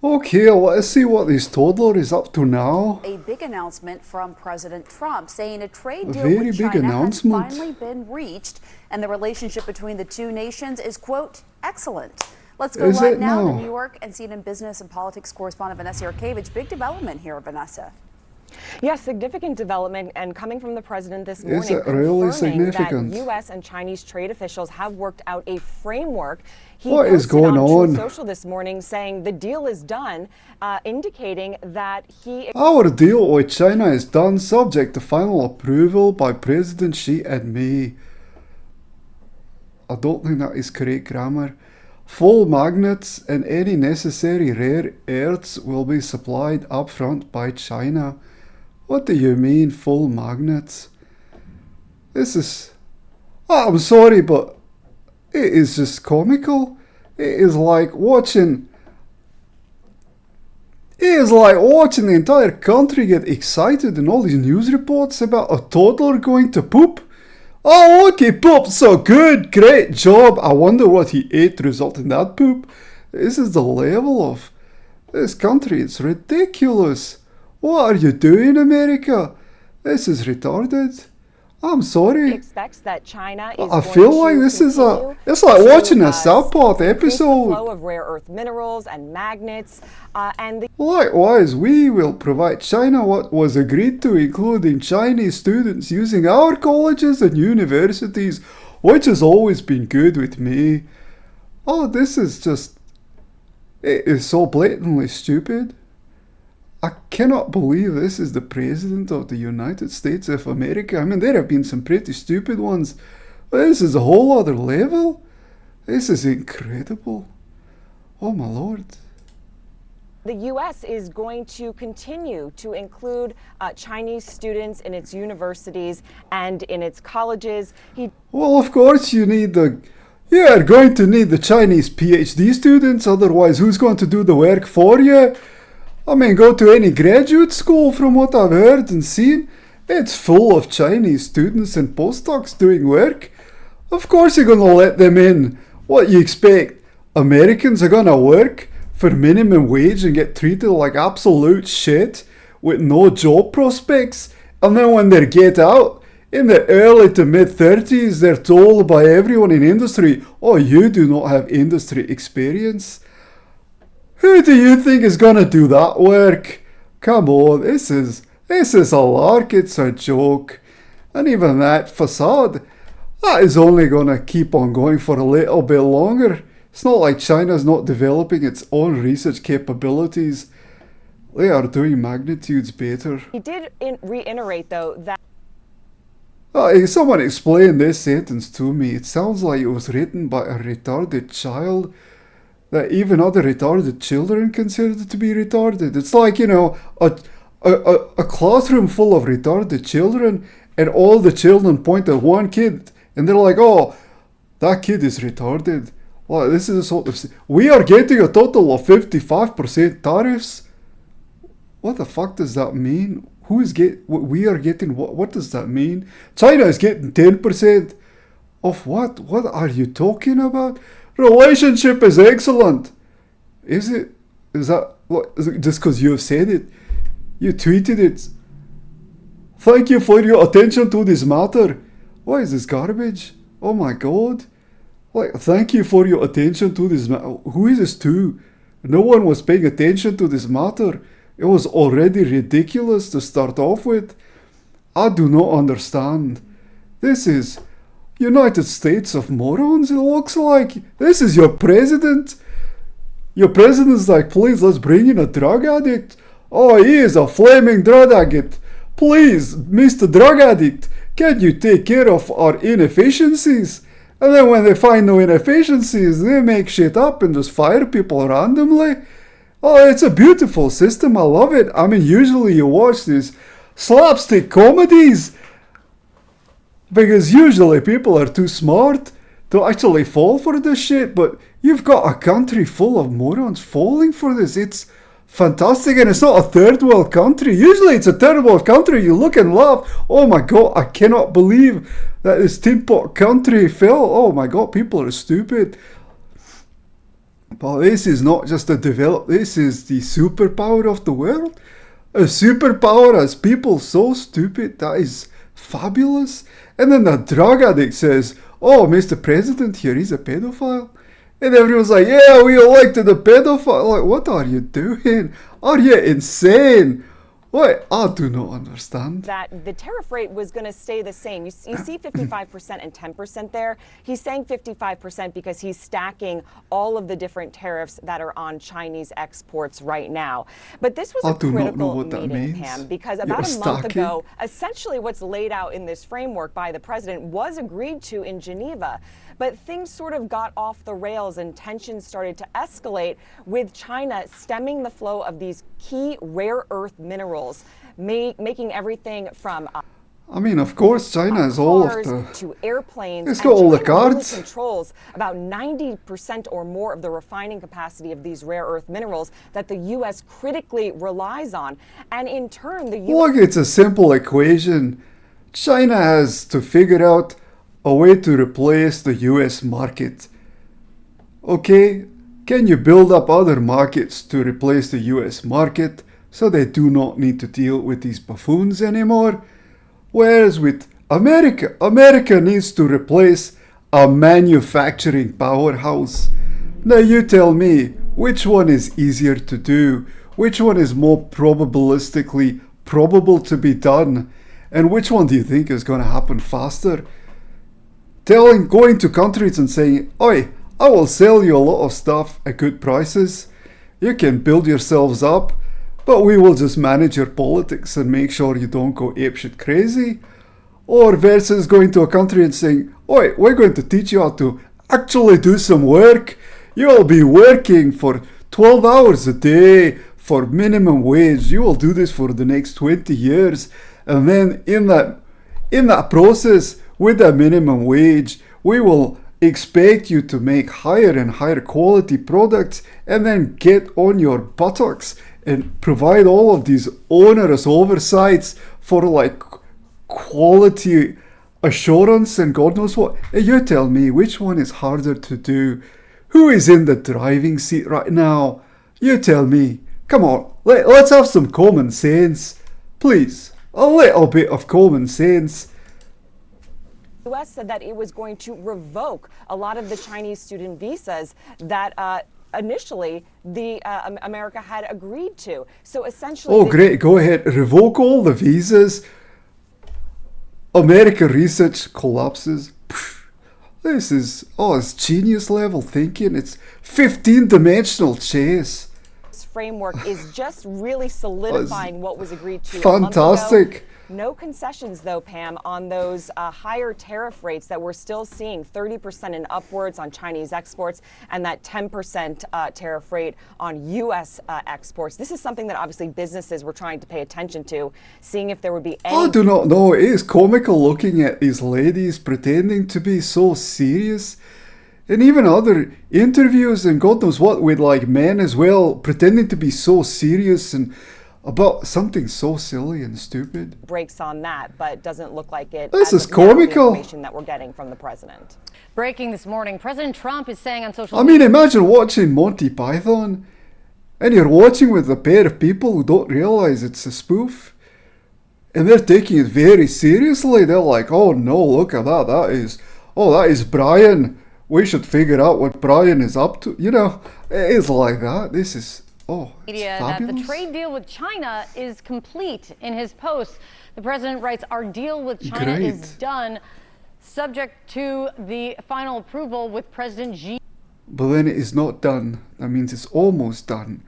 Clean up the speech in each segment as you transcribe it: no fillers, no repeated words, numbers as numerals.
Okay, let's see what this toddler is up to now. A big announcement from President Trump saying a trade A deal very with big China has announcement. finally been reached and the relationship between the two nations is, quote, excellent. Let's go Is live it now to now? New York and CNN business and politics correspondent Vanessa Yurkevich. Big development here, Vanessa. Yes, significant development, and coming from the president this Is morning, it really confirming that significant? U.S. and Chinese trade officials have worked out a framework. He What is posted going on on? Truth Social this morning saying the deal is done, indicating that he Our deal with China is done subject to final approval by President Xi and me. I don't think that is correct grammar. Full magnets and any necessary rare earths will be supplied upfront by China. What do you mean, full magnets? This is... I'm sorry, but it is just comical. It is like watching... It is like watching the entire country get excited in all these news reports about a toddler going to poop. Oh, look, he pooped so good. Great job. I wonder what he ate to result in that poop. This is the level of this country. It's ridiculous. What are you doing, America? This is retarded. I'm sorry. expects that China is I going feel to like this is a... continue It's like to, watching a South Park increase the episode. flow of rare earth minerals and magnets, and the Likewise, we will provide China what was agreed to, including Chinese students using our colleges and universities, which has always been good with me. Oh, this is just... It is so blatantly stupid. I cannot believe this is the President of the United States of America. I mean, there have been some pretty stupid ones, but this is a whole other level. This is incredible. Oh my lord. The U.S. is going to continue to include Chinese students in its universities and in its colleges. Well, of course you need the... You're going to need the Chinese PhD students, otherwise who's going to do the work for you? I mean, go to any graduate school from what I've heard and seen. It's full of Chinese students and postdocs doing work. Of course you're going to let them in. What you expect? Americans are going to work for minimum wage and get treated like absolute shit with no job prospects. And then when they get out, in their early to mid 30s, they're told by everyone in industry, oh, you do not have industry experience. Who do you think is gonna do that work? Come on, this is a lark, it's a joke. And even that facade, that is only gonna keep on going for a little bit longer. It's not like China's not developing its own research capabilities. They are doing magnitudes better. He did reiterate, though, that Someone explain this sentence to me. It sounds like it was written by a retarded child. That even other retarded children considered it to be retarded. It's like, you know, a classroom full of retarded children, and all the children point at one kid, and they're like, oh, that kid is retarded. Well, this is a sort of... We are getting a total of 55% tariffs? What the fuck does that mean? We are getting... What does that mean? China is getting 10%. Of what? What are you talking about? Relationship is excellent. Is it? Is that what? Is it just because you have said it? You tweeted it. Thank you for your attention to this matter. What is this garbage? Oh my god. Like, thank you for your attention to this matter. Who is this to? No one was paying attention to this matter. It was already ridiculous to start off with. I do not understand. This is... United States of morons, it looks like. This is your president. Your president's like, please, let's bring in a drug addict. Oh, he is a flaming drug addict. Please, Mr. Drug Addict, can you take care of our inefficiencies? And then when they find no inefficiencies, they make shit up and just fire people randomly. Oh, it's a beautiful system. I love it. I mean, usually you watch these slapstick comedies because usually people are too smart to actually fall for this shit, but you've got a country full of morons falling for this. It's fantastic, and it's not a third world country. Usually it's a third world country. You look and laugh. Oh my god, I cannot believe that this tin pot country fell. Oh my god, people are stupid. But this is not just this is the superpower of the world. A superpower has people so stupid, that is fabulous. And then the drug addict says, oh, Mr. President here, he's a pedophile. And everyone's like, yeah, we elected a pedophile. Like, what are you doing? Are you insane? What? I do not understand. That the tariff rate was going to stay the same. You see 55% and 10% there. He's saying 55% because he's stacking all of the different tariffs that are on Chinese exports right now. But this was I a do not know critical what that meeting, means. Pam, because You're about a month stacking? ago, essentially what's laid out in this framework by the president was agreed to in Geneva. But things sort of got off the rails and tensions started to escalate, with China stemming the flow of these key rare earth minerals, making everything from I mean, of course, China has all of cars the... to airplanes. It's and got all the China really cards. controls about 90% or more of the refining capacity of these rare earth minerals that the U.S. critically relies on. And in turn, the U.S. Look, it's a simple equation. China has to figure out a way to replace the US market. Okay, can you build up other markets to replace the US market so they do not need to deal with these buffoons anymore? Whereas with America, America needs to replace a manufacturing powerhouse. Now you tell me, which one is easier to do? Which one is more probabilistically probable to be done? And which one do you think is going to happen faster? Going to countries and saying, oi, I will sell you a lot of stuff at good prices. You can build yourselves up, but we will just manage your politics and make sure you don't go apeshit crazy. Or versus going to a country and saying, oi, we're going to teach you how to actually do some work. You'll be working for 12 hours a day for minimum wage. You will do this for the next 20 years. And then in that process, with that minimum wage, we will expect you to make higher and higher quality products and then get on your buttocks and provide all of these onerous oversights for like quality assurance and God knows what. You tell me, which one is harder to do? Who is in the driving seat right now? You tell me. Come on, let's have some common sense. Please, a little bit of common sense. The U.S. said that it was going to revoke a lot of the Chinese student visas that initially America had agreed to. So essentially... Oh, great. Go ahead. Revoke all the visas. American research collapses. This is... Oh, it's genius level thinking. It's 15-dimensional chess. This framework is just really solidifying what was agreed to fantastic. A month ago. No concessions, though, Pam, on those higher tariff rates that we're still seeing, 30% and upwards on Chinese exports, and that 10% tariff rate on U.S. exports. This is something that obviously businesses were trying to pay attention to, seeing if there would be any... I do not know. It is comical looking at these ladies pretending to be so serious. And even other interviews and God knows what with like men as well, pretending to be so serious and about something so silly and stupid. Breaks on that, but doesn't look like it. This as is of now, the comical. information that we're getting from the president. Breaking this morning, President Trump is saying on social I mean, imagine watching Monty Python and you're watching with a pair of people who don't realize it's a spoof. And they're taking it very seriously. They're like, oh no, look at that. That is Brian. We should figure out what Brian is up to. You know, it's like that. This is... Oh, media that the trade deal with China is complete. In his post, the president writes, our deal with China is done, subject to the final approval with President Xi. But then it is not done. That means it's almost done.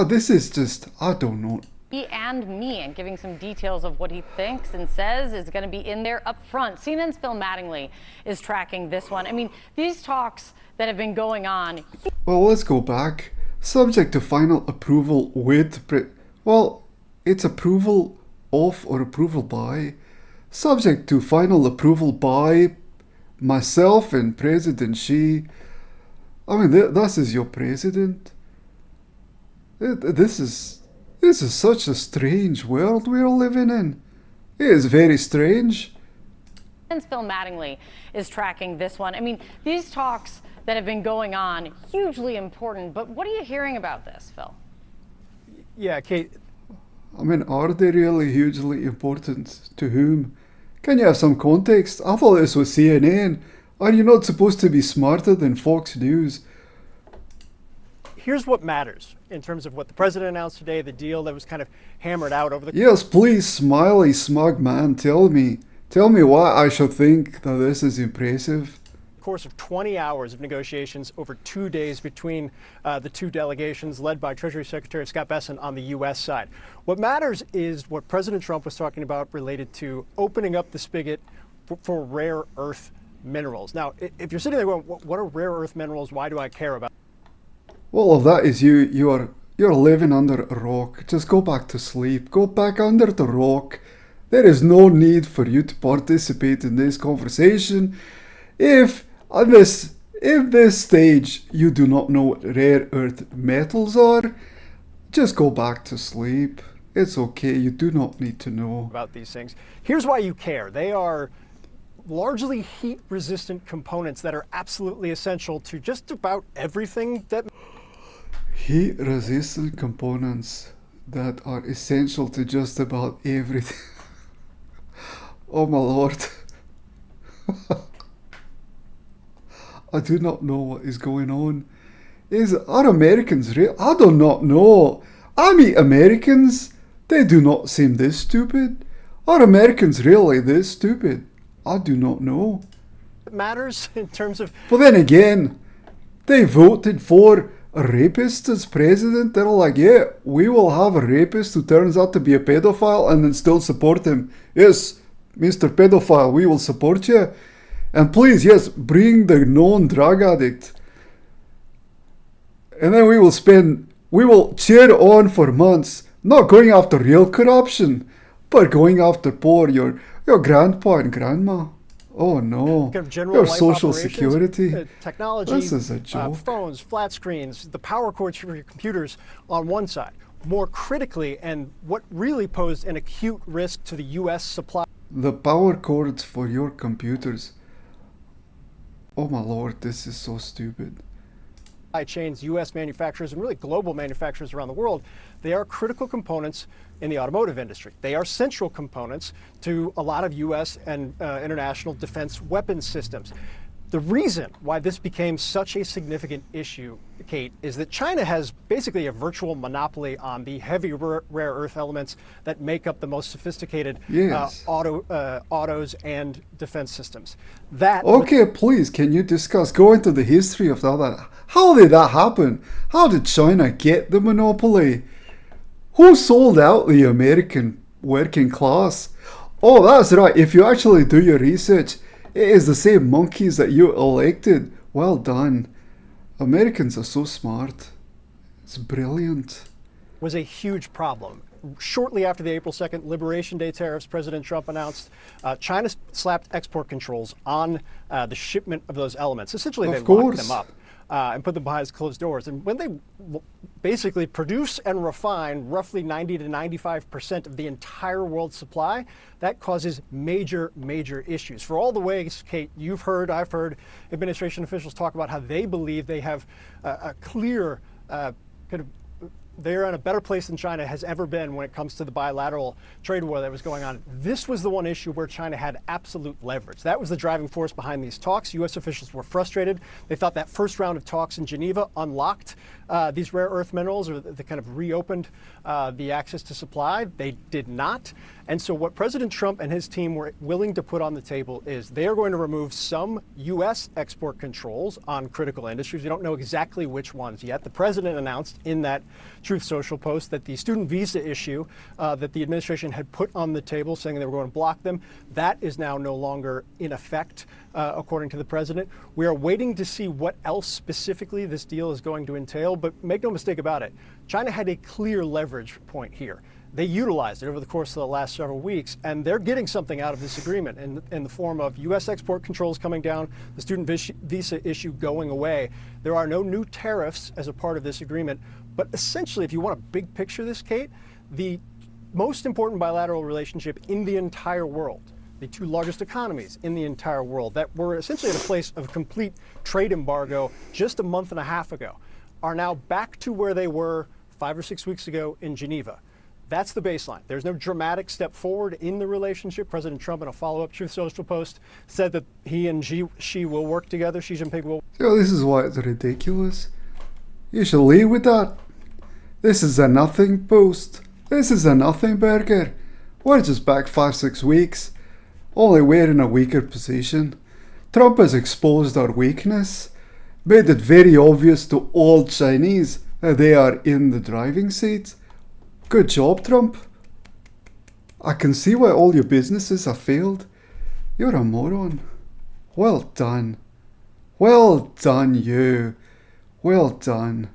This is just, I don't know. He and me, and giving some details of what he thinks and says is going to be in there up front. CNN's Phil Mattingly is tracking this one. I mean, these talks that have been going on. Well, let's go back. Subject to final approval with... Well, it's approval of or approval by. Subject to final approval by myself and President Xi. I mean, this is your president. This is such a strange world we're living in. It is very strange. Phil Mattingly is tracking this one. I mean, these talks that have been going on. Hugely important. But what are you hearing about this, Phil? Yeah, Kate. I mean, are they really hugely important? To whom? Can you have some context? I thought this was CNN. Are you not supposed to be smarter than Fox News? Here's what matters in terms of what the president announced today, the deal that was kind of hammered out over the... Yes, please, smiley, smug man, tell me why I should think that this is impressive. Course of 20 hours of negotiations over 2 days between the two delegations led by Treasury Secretary Scott Bessent on the U.S. side. What matters is what President Trump was talking about related to opening up the spigot for rare earth minerals. Now, if you're sitting there going, what are rare earth minerals? Why do I care about? Well, if that is you're living under a rock. Just go back to sleep. Go back under the rock. There is no need for you to participate in this conversation. If at this stage you do not know what rare earth metals are, just go back to sleep. It's okay, you do not need to know about these things. Here's why you care. They are largely heat-resistant components that are absolutely essential to just about everything that... Heat-resistant components that are essential to just about everything. Oh my lord. I do not know what is going on. Are Americans real? I do not know. I meet Americans. They do not seem this stupid. Are Americans really this stupid? I do not know. It matters in terms of... But then again, they voted for a rapist as president. They're like, yeah, we will have a rapist who turns out to be a pedophile and then still support him. Yes, Mr. Pedophile, we will support you. And please, yes, bring the known drug addict. And then we will cheer on for months, not going after real corruption, but going after poor, your grandpa and grandma. Oh no, kind of general your life social operations, security. Technology, this is a joke. Phones, flat screens, the power cords for your computers on one side. More critically, and what really posed an acute risk to the U.S. supply. The power cords for your computers. Oh my lord, this is so stupid. Chains, U.S. manufacturers, and really global manufacturers around the world, they are critical components in the automotive industry. They are central components to a lot of U.S. and international defense weapons systems. The reason why this became such a significant issue, Kate, is that China has basically a virtual monopoly on the heavy rare earth elements that make up the most sophisticated autos and defense systems. Okay, please, can you discuss, go into the history of that? How did that happen? How did China get the monopoly? Who sold out the American working class? Oh, that's right, if you actually do your research, it is the same monkeys that you elected. Well done. Americans are so smart. It's brilliant. Was a huge problem. Shortly after the April 2nd Liberation Day tariffs President Trump announced, China slapped export controls on the shipment of those elements. Essentially, they locked them up and put them behind closed doors. And when they basically produce and refine roughly 90 to 95% of the entire world's supply, that causes major, major issues. For all the ways, Kate, you've heard, I've heard administration officials talk about how they believe they have a clear they're in a better place than China has ever been when it comes to the bilateral trade war that was going on. This was the one issue where China had absolute leverage. That was the driving force behind these talks. U.S. officials were frustrated. They thought that first round of talks in Geneva unlocked these rare earth minerals, or they kind of reopened the access to supply. They did not. And so what President Trump and his team were willing to put on the table is they are going to remove some U.S. export controls on critical industries. We don't know exactly which ones yet. The president announced in that Truth Social post that the student visa issue that the administration had put on the table, saying they were going to block them, that is now no longer in effect, according to the president. We are waiting to see what else specifically this deal is going to entail, but make no mistake about it, China had a clear leverage point here. They utilized it over the course of the last several weeks, and they're getting something out of this agreement in the form of U.S. export controls coming down, the student visa issue going away. There are no new tariffs as a part of this agreement, but essentially, if you want a big picture of this, Kate, the most important bilateral relationship in the entire world, the two largest economies in the entire world that were essentially at a place of complete trade embargo just a month and a half ago, are now back to where they were 5 or 6 weeks ago in Geneva. That's the baseline. There's no dramatic step forward in the relationship. President Trump, in a follow-up Truth Social post, said that he and Xi will work together. Xi Jinping will. So this is why it's ridiculous. You should leave with that. This is a nothing post. This is a nothing burger. We're just back 5-6 weeks. Only we're in a weaker position. Trump has exposed our weakness. Made it very obvious to all Chinese that they are in the driving seat. Good job, Trump. I can see why all your businesses have failed. You're a moron. Well done. Well done, you. Well done.